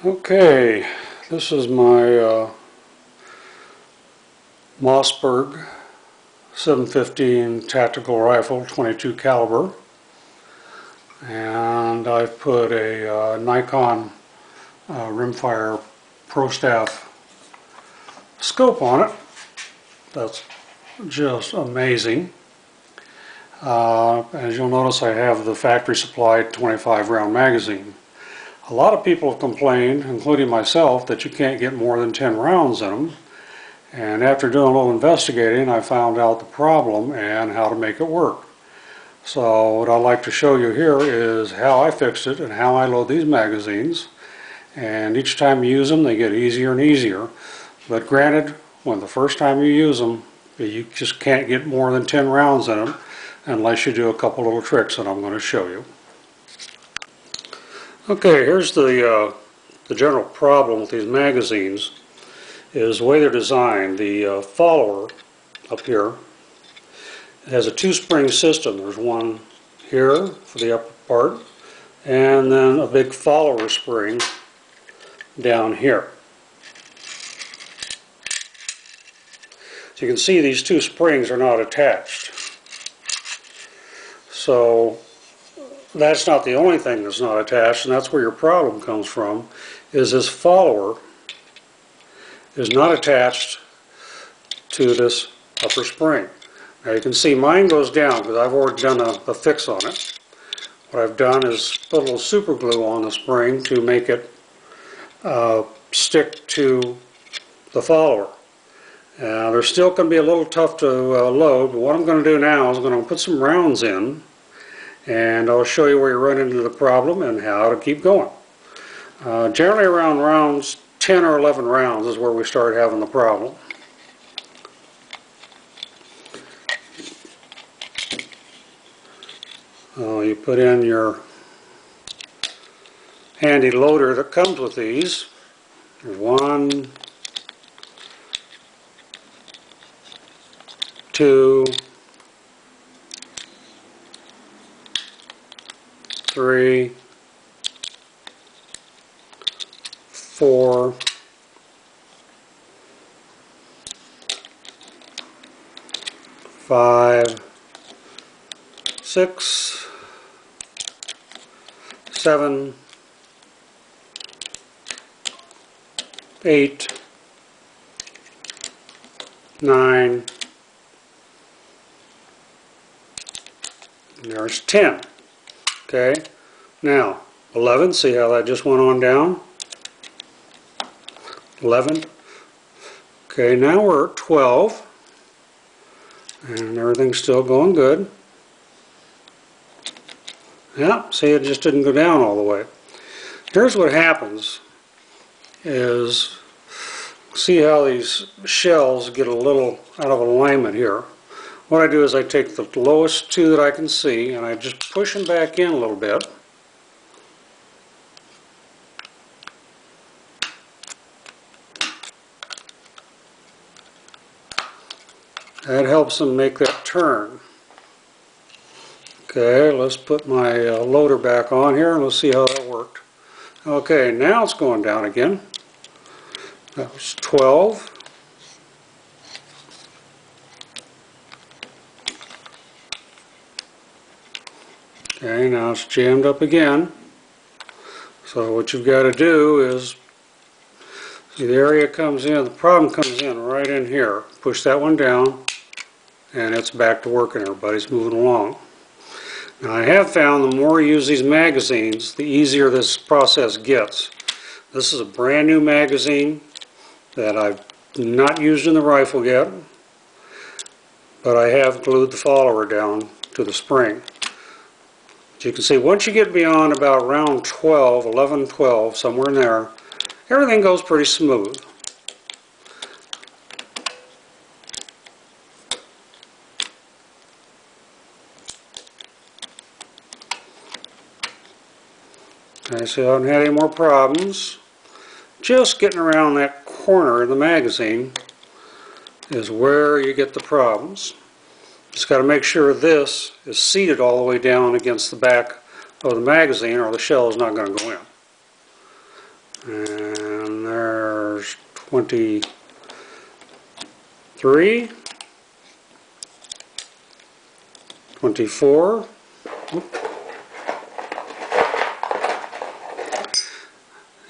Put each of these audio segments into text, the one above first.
Okay, this is my Mossberg 715 tactical rifle, 22 caliber, and I've put a Nikon rimfire Pro Staff scope on it. That's just amazing. As you'll notice, I have the factory supplied 25 round magazine. A lot of people have complained, including myself, that you can't get more than 10 rounds in them. And after doing a little investigating, I found out the problem and how to make it work. So what I'd like to show you here is how I fixed it and how I load these magazines. And each time you use them, they get easier and easier. But granted, when the first time you use them, you just can't get more than 10 rounds in them unless you do a couple little tricks that I'm going to show you. Okay, here's the general problem with these magazines is the way they're designed. The follower up here has a two-spring system. There's one here for the upper part and then a big follower spring down here. So you can see these two springs are not attached. So that's not the only thing that's not attached, and that's where your problem comes from, is this follower is not attached to this upper spring. Now you can see mine goes down because I've already done a fix on it. What I've done is put a little super glue on the spring to make it stick to the follower. They're still going to be a little tough to load, but what I'm going to do now is I'm going to put some rounds in, and I'll show you where you run into the problem and how to keep going. Generally around rounds 10 or 11 rounds is where we start having the problem. You put in your handy loader that comes with these. There's 1, 2, 3, 4, 5, 6, 7, 8, 9, and there's 10. Okay, now 11, see how that just went on down? 11. Okay, now we're at 12, and everything's still going good. Yeah, see, it just didn't go down all the way. Here's what happens is, see how these shells get a little out of alignment here. What I do is I take the lowest two that I can see and I just push them back in a little bit. That helps them make that turn. Okay, let's put my loader back on here and let's see how that worked. Okay, now it's going down again. That was 12. Okay, now it's jammed up again. So what you've got to do is, see, the area comes in, the problem comes in right in here. Push that one down and it's back to working. Everybody's moving along. Now I have found the more you use these magazines, the easier this process gets. This is a brand new magazine that I've not used in the rifle yet, but I have glued the follower down to the spring. As you can see, once you get beyond about round 12, 11, 12, somewhere in there, everything goes pretty smooth. Okay, so I haven't had any more problems. Just getting around that corner in the magazine is where you get the problems. Just got to make sure this is seated all the way down against the back of the magazine or the shell is not going to go in. And there's 23, 24,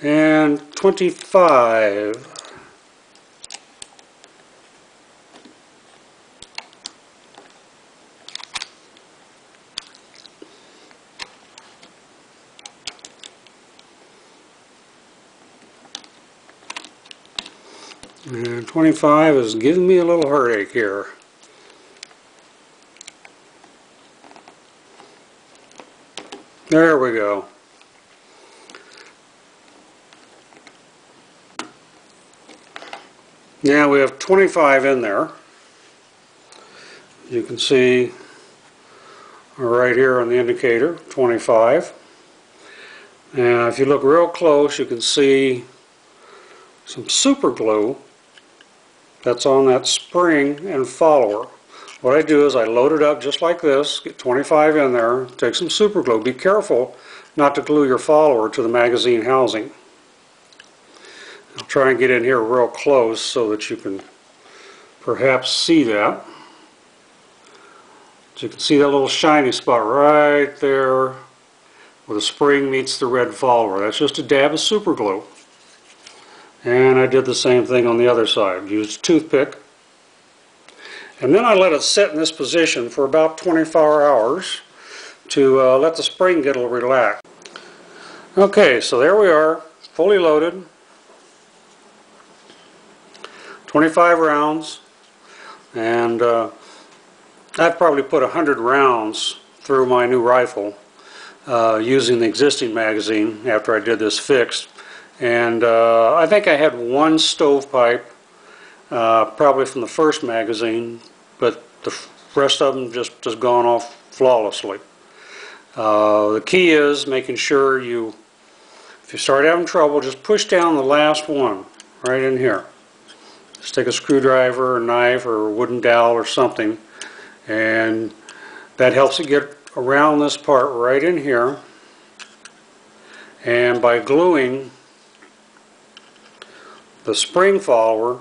and 25. And 25 is giving me a little heartache here. There we go. Now we have 25 in there. You can see right here on the indicator, 25. And if you look real close, you can see some super glue that's on that spring and follower. What I do is I load it up just like this, get 25 in there, take some super glue. Be careful not to glue your follower to the magazine housing. I'll try and get in here real close so that you can perhaps see that. So you can see that little shiny spot right there where the spring meets the red follower. That's just a dab of super glue. And I did the same thing on the other side. Used a toothpick. And then I let it sit in this position for about 24 hours to let the spring get a little relaxed. Okay, so there we are, fully loaded. 25 rounds. And I've probably put 100 rounds through my new rifle using the existing magazine after I did this fixed. And I think I had one stovepipe, probably from the first magazine, but the rest of them just has gone off flawlessly. The key is making sure if you start having trouble, just push down the last one right in here. Just take a screwdriver, a knife, or a wooden dowel or something, and that helps it get around this part right in here. And by gluing the spring follower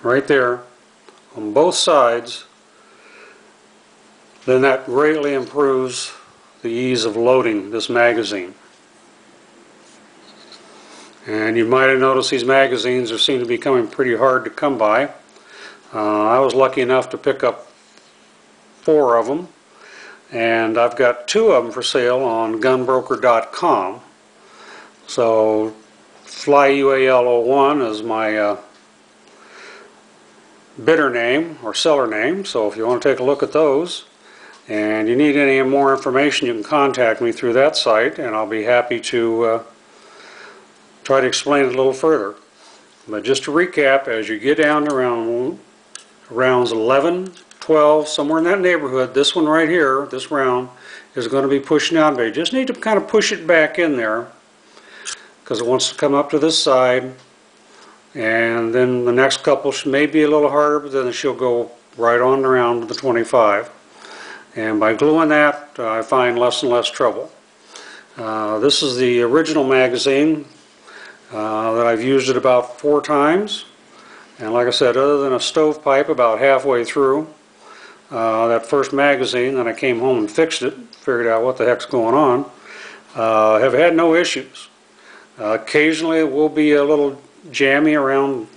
right there on both sides, then that greatly improves the ease of loading this magazine. And you might have noticed these magazines seem to be becoming pretty hard to come by. I was lucky enough to pick up 4 of them. And I've got 2 of them for sale on gunbroker.com. So FlyUAL01 is my bidder name or seller name. So if you want to take a look at those and you need any more information, you can contact me through that site, and I'll be happy to try to explain it a little further. But just to recap, as you get down to rounds 11, 12, somewhere in that neighborhood, this one right here, this round, is going to be pushing out. But you just need to kind of push it back in there because it wants to come up to this side. And then the next couple may be a little harder, but then she'll go right on around to the 25. And by gluing that, I find less and less trouble. This is the original magazine that I've used it about 4 times. And like I said, other than a stovepipe about halfway through that first magazine, then I came home and fixed it, figured out what the heck's going on. Have had no issues. Occasionally it will be a little jammy around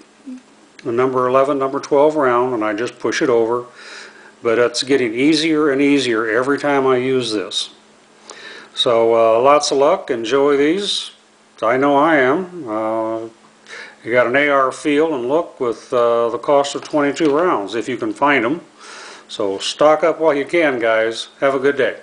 the number 11, number 12 round, and I just push it over. But it's getting easier and easier every time I use this. So lots of luck. Enjoy these. I know I am. You got an AR feel and look with the cost of 22 rounds if you can find them. So stock up while you can, guys. Have a good day.